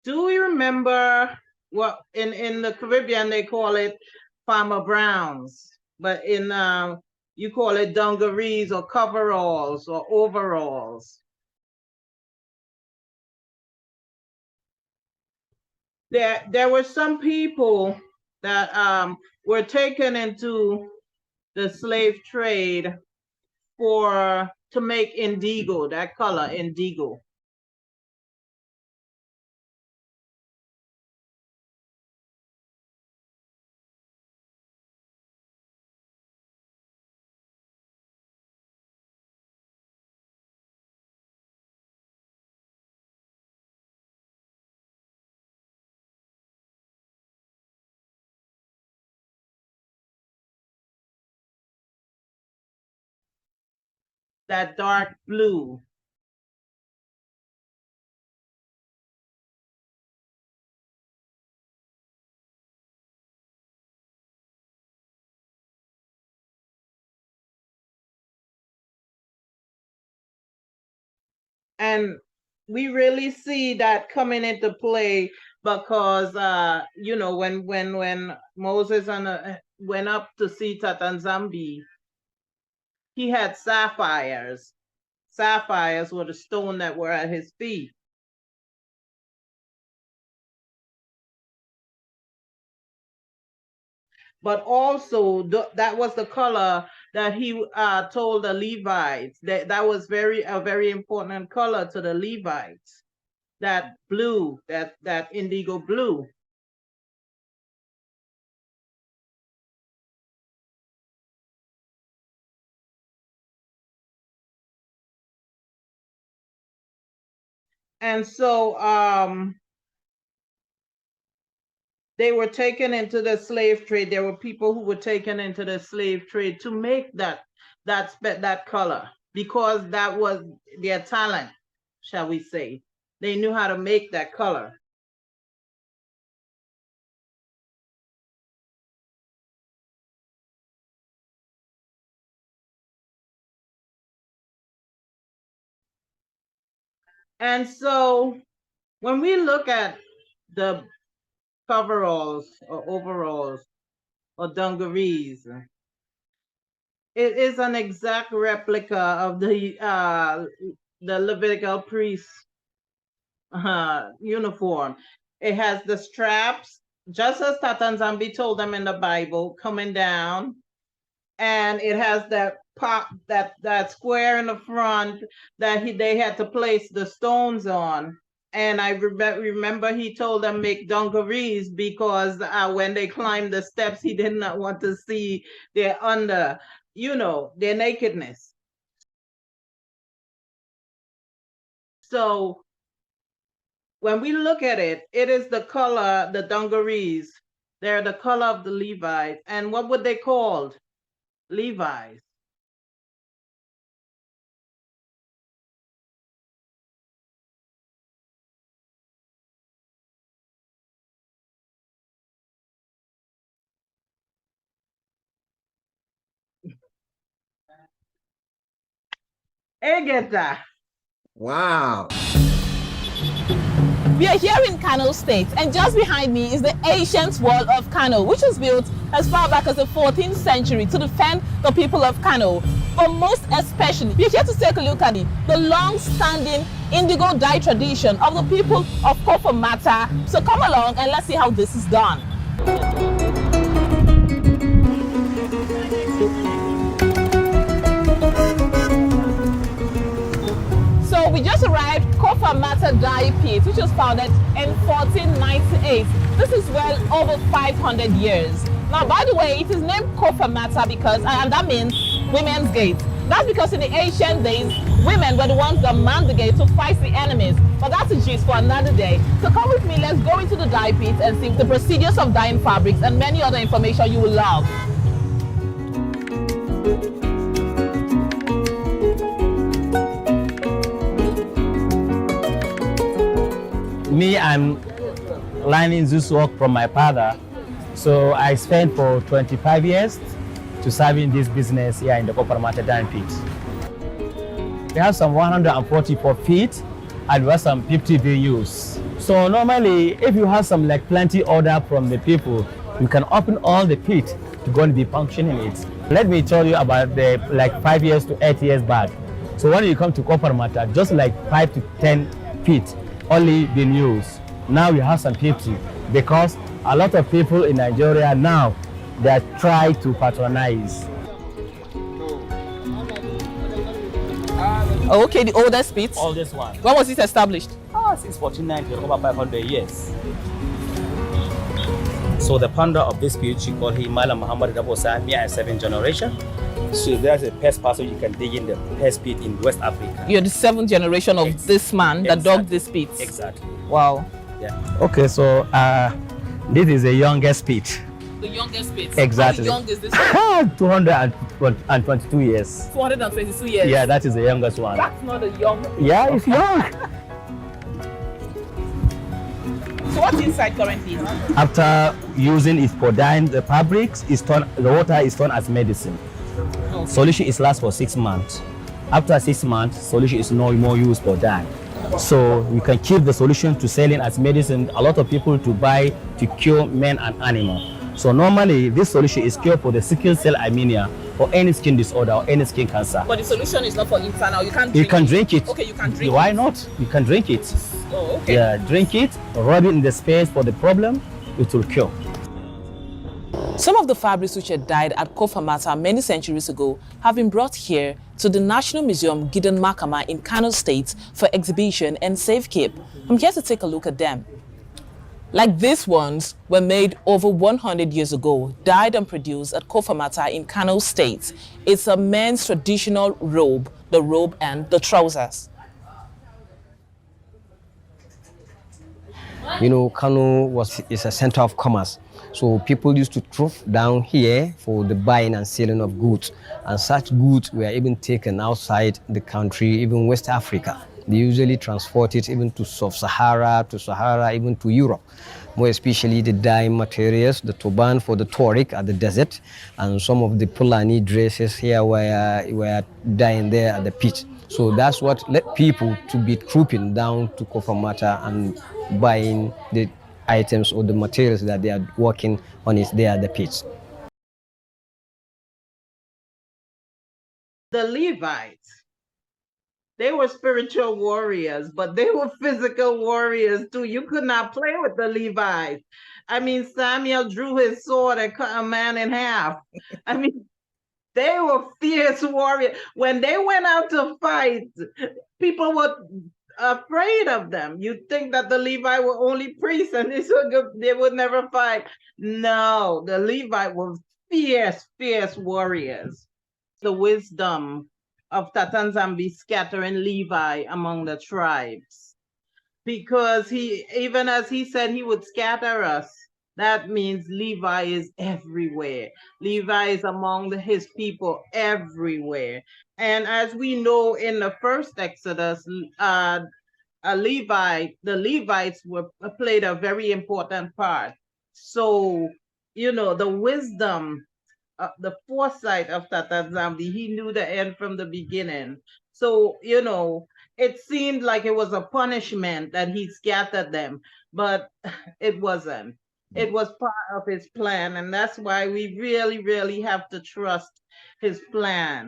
Do we remember what in the Caribbean they call it farmer browns, but in you call it dungarees or coveralls or overalls. There were some people that were taken into the slave trade to make indigo, that color, indigo. That dark blue. And we really see that coming into play because you know, when Moses went up to see Tatanzambi, he had sapphires. Sapphires were the stone that were at his feet. But also that was the color that he told the Levites that was a very important color to the Levites. That blue, that indigo blue. And so they were taken into the slave trade. There were people who were taken into the slave trade to make that color, because that was their talent, shall we say. They knew how to make that color. And so when we look at the coveralls or overalls or dungarees, it is an exact replica of the Levitical priest uniform. It has the straps, just as Tatanzambi told them in the Bible, coming down, and it has that that square in the front that they had to place the stones on. And I remember he told them make dungarees because when they climbed the steps, he did not want to see their their nakedness. So when we look at it, it is the color, the dungarees. They're the color of the Levites. And what would they called? Levites. Egeta. Wow. We are here in Kano State, and just behind me is the ancient wall of Kano, which was built as far back as the 14th century to defend the people of Kano. But most especially, we're here to take a look at the long-standing indigo dye tradition of the people of Kofa Mata. So come along and let's see how this is done. We just arrived Kofa Mata Dye Pit, which was founded in 1498. This is well over 500 years. Now, by the way, it is named Kofa Mata because, and that means women's gate. That's because in the ancient days, women were the ones that manned the gate to fight the enemies. But that's a gist for another day. So come with me, let's go into the dye pit and see the procedures of dyeing fabrics and many other information you will love. Me, I'm learning this work from my father. So I spent for 25 years to serving this business here in the Kofa Mata Dye Pit. We have some 144 feet and we have some 50 VUs. So normally, if you have some like plenty order from the people, you can open all the pit to go and be functioning it. Let me tell you about the like 5 years to 8 years back. So when you come to copper matter, just like 5 to 10 feet only been used. Now we have some 50 because a lot of people in Nigeria now they try to patronize. Okay, the oldest pit. Oldest one. When was it established? Since 1490, over 500 years. So the founder of this pit, she called him Mala Muhammad Dabosa, me and 7th generation. So there's a first person you can dig in the first pit in West Africa. You're the 7th generation of this man that dug this pit. Exactly. Wow. Yeah. Okay, so this is the youngest pit. The youngest pit. Exactly. How young is this one? 222 years. 222 years. Yeah, that is the youngest one. That's not a young. Yeah, it's young. So what's inside currently? After using it for dyeing the fabrics, the water is turned as medicine. Okay. Solution is last for 6 months. After 6 months, solution is no more used for dye. So you can keep the solution to selling as medicine. A lot of people to buy to cure men and animals. So normally this solution is cure for the sickle cell anemia or any skin disorder or any skin cancer. But the solution is not for internal. You can't. You can drink it. Okay, you can drink. Why not? You can drink it. Oh, okay. Yeah, drink it, rub it in the space for the problem, it will cure. Some of the fabrics which were dyed at Kofa Mata many centuries ago have been brought here to the National Museum Gidan Makama in Kano State for exhibition and safekeep. I'm here to take a look at them. Like these ones were made over 100 years ago, dyed and produced at Kofa Mata in Kano State. It's a man's traditional robe, the robe and the trousers. You know, Kano is a center of commerce. So people used to troop down here for the buying and selling of goods. And such goods were even taken outside the country, even West Africa. They usually transport it even to Sub-Sahara, to Sahara, even to Europe. More especially the dye materials, the turban for the Tuareg at the desert, and some of the Fulani dresses here were dyeing there at the pit. So that's what led people to be trooping down to Kofa Mata and buying the items or the materials that they are working on is there at the pits. The Levites, they were spiritual warriors, but they were physical warriors too. You could not play with the Levites. I mean, Samuel drew his sword and cut a man in half. I mean, they were fierce warriors. When they went out to fight, people were afraid of them. You'd think that the Levi were only priests and they would never fight. No, the Levi were fierce, fierce warriors. The wisdom of Tatanzambi scattering Levi among the tribes. Because even as he said he would scatter us, that means Levi is everywhere. Levi is among his people everywhere. And as we know in the first Exodus, the Levites played a very important part. So, you know, the wisdom, the foresight of Tata Zambi, he knew the end from the beginning. So, you know, it seemed like it was a punishment that he scattered them, but it wasn't. It was part of his plan, and that's why we really, really have to trust his plan.